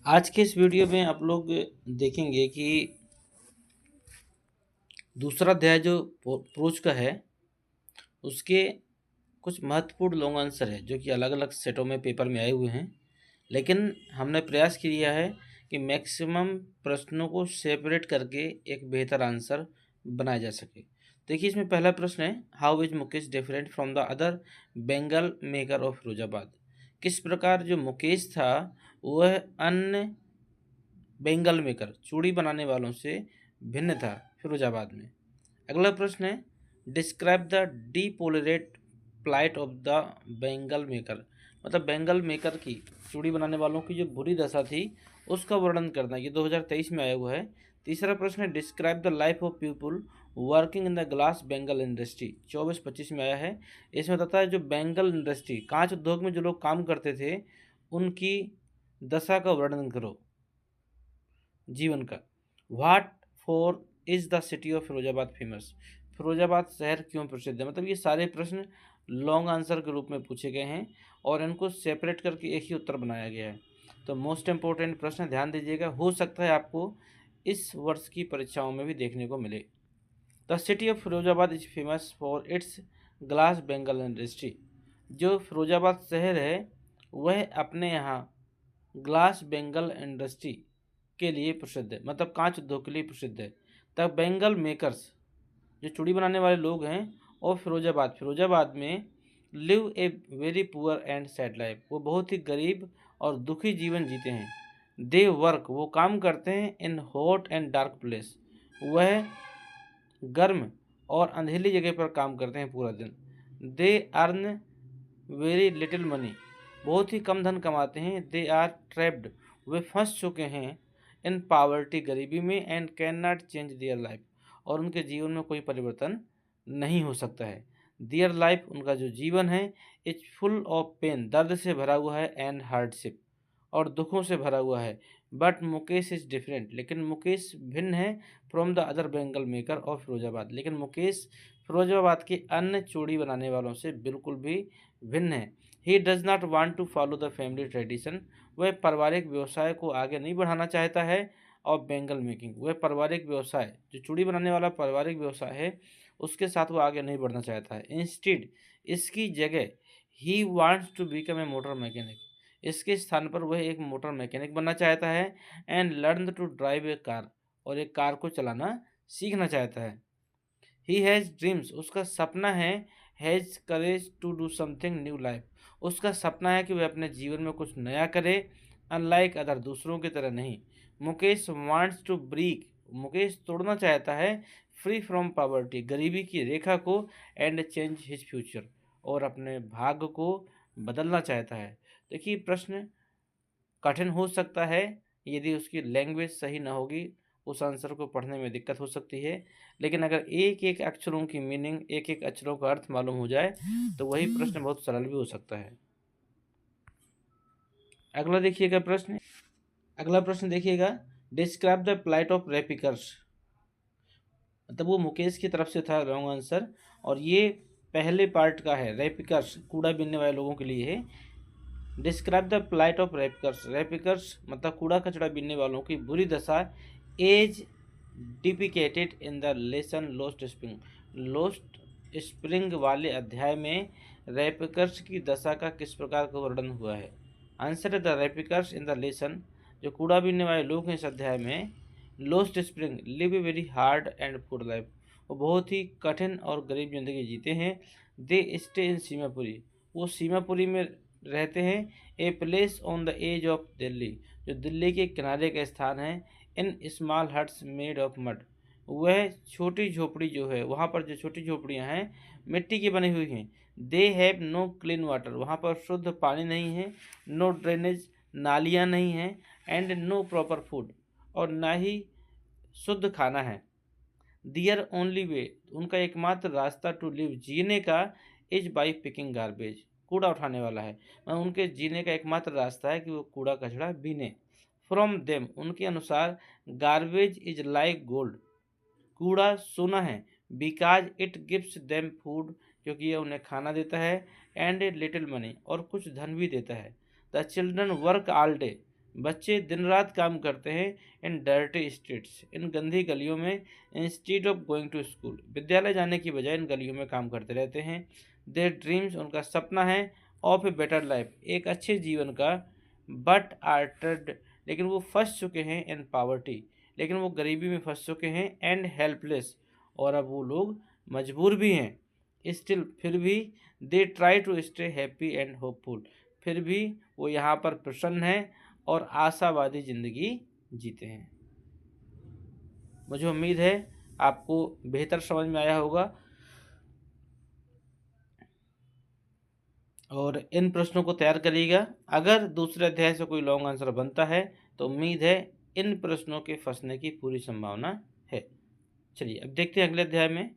आज के इस वीडियो में आप लोग देखेंगे कि दूसरा अध्याय जो प्रोच का है उसके कुछ महत्वपूर्ण लॉन्ग आंसर है जो कि अलग अलग सेटों में पेपर में आए हुए हैं। लेकिन हमने प्रयास किया है कि मैक्सिमम प्रश्नों को सेपरेट करके एक बेहतर आंसर बनाया जा सके। देखिए, इसमें पहला प्रश्न है, how is Mukesh different from the other Bengal maker of Firozabad. किस प्रकार जो मुकेश था वह अन्य बेंगल मेकर चूड़ी बनाने वालों से भिन्न था फिरोजाबाद में। अगला प्रश्न है, describe the deplorable plight of the bangle maker. मतलब बेंगल मेकर की चूड़ी बनाने वालों की जो बुरी दशा थी उसका वर्णन करना। ये 2023 में आया हुआ है। तीसरा प्रश्न है, describe the life of people working in the glass Bengal industry. 24-25 में आया है। इसमें बताता है जो बेंगल इंडस्ट्री कांच उद्योग में जो लोग काम करते थे उनकी दशा का वर्णन करो, जीवन का। What for is the city of Firozabad famous. Firozabad शहर क्यों प्रसिद्ध है। मतलब ये सारे प्रश्न लॉन्ग आंसर के रूप में पूछे गए हैं और इनको सेपरेट करके एक ही उत्तर बनाया गया है। तो मोस्ट इंपॉर्टेंट प्रश्न ध्यान दीजिएगा, हो सकता है आपको इस वर्ष की परीक्षाओं में भी देखने को मिले। The city of Firozabad is famous for its glass Bengal industry. जो फिरोजाबाद शहर है वह अपने यहाँ ग्लास बेंगल इंडस्ट्री के लिए प्रसिद्ध है, मतलब कांच उद्योग के लिए प्रसिद्ध है। द बेंगल मेकर्स जो चूड़ी बनाने वाले लोग हैं और फिरोजाबाद में live a very poor and sad life. वो बहुत ही गरीब और दुखी जीवन जीते हैं। दे वर्क वो काम करते हैं in hot and dark place. वह गर्म और अंधेरी जगह पर काम करते हैं पूरा दिन। They earn very little money बहुत ही कम धन कमाते हैं। दे आर ट्रैप्ड वे फंस चुके हैं इन पावर्टी गरीबी में। And can not change their life और उनके जीवन में कोई परिवर्तन नहीं हो सकता है। दियर लाइफ उनका जो जीवन है इज फुल ऑफ पेन दर्द से भरा हुआ है एंड हार्डशिप और दुखों से भरा हुआ है। बट मुकेश इज डिफरेंट लेकिन मुकेश भिन्न है from the other Bengal maker of Firozabad. लेकिन मुकेश फिरोजाबाद के अन्य चूड़ी बनाने वालों से बिल्कुल भी भिन्न है। He does not want to follow the family tradition. वह पारिवारिक व्यवसाय को आगे नहीं बढ़ाना चाहता है। और बेंगल मेकिंग वह पारिवारिक व्यवसाय जो चूड़ी बनाने वाला पारिवारिक व्यवसाय है उसके साथ वो आगे नहीं बढ़ना चाहता है। इंस्टीड इसकी जगह he wants to become a motor mechanic. इसके स्थान पर वह एक मोटर मैकेनिक बनना चाहता है। And learn to drive a car और एक कार को चलाना सीखना चाहता है। ही हैज़ ड्रीम्स उसका सपना है। Has courage to do something new life उसका सपना है कि वह अपने जीवन में कुछ नया करे, अनलाइक अदर दूसरों की तरह नहीं। Mukesh wants to break Mukesh तोड़ना चाहता है फ्री फ्रॉम पॉवर्टी गरीबी की रेखा को। एंड चेंज हिज फ्यूचर और अपने भाग्य को बदलना चाहता है। देखिए, प्रश्न कठिन हो सकता है यदि उसकी लैंग्वेज सही ना होगी, उस आंसर को पढ़ने में दिक्कत हो सकती है। लेकिन अगर एक एक अक्षरों की मीनिंग एक एक अक्षरों का अर्थ मालूम हो जाए तो वही प्रश्न बहुत सरल भी हो सकता है। अगला देखिएगा प्रश्न अगला प्रश्न देखिएगा, डिस्क्राइब द प्लाइट ऑफ रेपिकर्स। मतलब वो मुकेश की तरफ से था रॉन्ग आंसर और ये पहले पार्ट का है। रेपिकर्स कूड़ा बीनने वाले लोगों के लिए है। Describe the plight of ragpickers. Ragpickers मतलब कूड़ा कचरा बीनने वालों की बुरी दशा as depicted in the lesson lost spring. Lost spring वाले अध्याय में रैपिकर्स की दशा का किस प्रकार का वर्णन हुआ है। आंसर है, द रैपिकर्स इन द लेसन जो कूड़ा बीनने वाले लोग हैं इस अध्याय में lost spring live a very hard and poor life. वो बहुत ही कठिन और गरीब जिंदगी जीते हैं। दे स्टे इन सीमापुरी वो सीमापुरी में रहते हैं। A place on the edge of Delhi जो दिल्ली के किनारे का स्थान है। In small huts made of mud वह छोटी झोपड़ी जो है वहाँ पर जो छोटी झोपड़ियाँ हैं मिट्टी की बनी हुई हैं। They have no clean water वहाँ पर शुद्ध पानी नहीं है। नो ड्रेनेज नालियाँ नहीं हैं। एंड नो प्रॉपर फूड और ना ही शुद्ध खाना है। दियर ओनली वे उनका एकमात्र रास्ता टू लिव जीने का इज बाई पिकिंग गार्बेज कूड़ा उठाने वाला है। मतलब उनके जीने का एकमात्र रास्ता है कि वो कूड़ा कचड़ा बीने। फ्रॉम देम उनके अनुसार गार्बेज इज लाइक गोल्ड कूड़ा सोना है। Because it gives them food क्योंकि यह उन्हें खाना देता है। एंड ए लिटिल मनी और कुछ धन भी देता है। The children work all day बच्चे दिन रात काम करते हैं इन डर्टी स्ट्रीट्स, इन गंदी गलियों में, instead of going to school, विद्यालय जाने की बजाय इन गलियों में काम करते रहते हैं। देयर ड्रीम्स, उनका सपना है, ऑफ ए बेटर लाइफ, एक अच्छे जीवन का, बट आर्टर्ड, लेकिन वो फंस चुके हैं इन पावर्टी, लेकिन वो गरीबी में फंस चुके हैं, एंड हेल्पलेस, और अब वो लोग मजबूर भी हैं। स्टिल, फिर भी, they try to stay happy and hopeful, फिर भी वो यहाँ पर प्रसन्न हैं और आशावादी ज़िंदगी जीते हैं। मुझे उम्मीद है आपको बेहतर समझ में आया होगा, और इन प्रश्नों को तैयार करिएगा। अगर दूसरे अध्याय से कोई लॉन्ग आंसर बनता है तो उम्मीद है इन प्रश्नों के फंसने की पूरी संभावना है। चलिए अब देखते हैं अगले अध्याय में।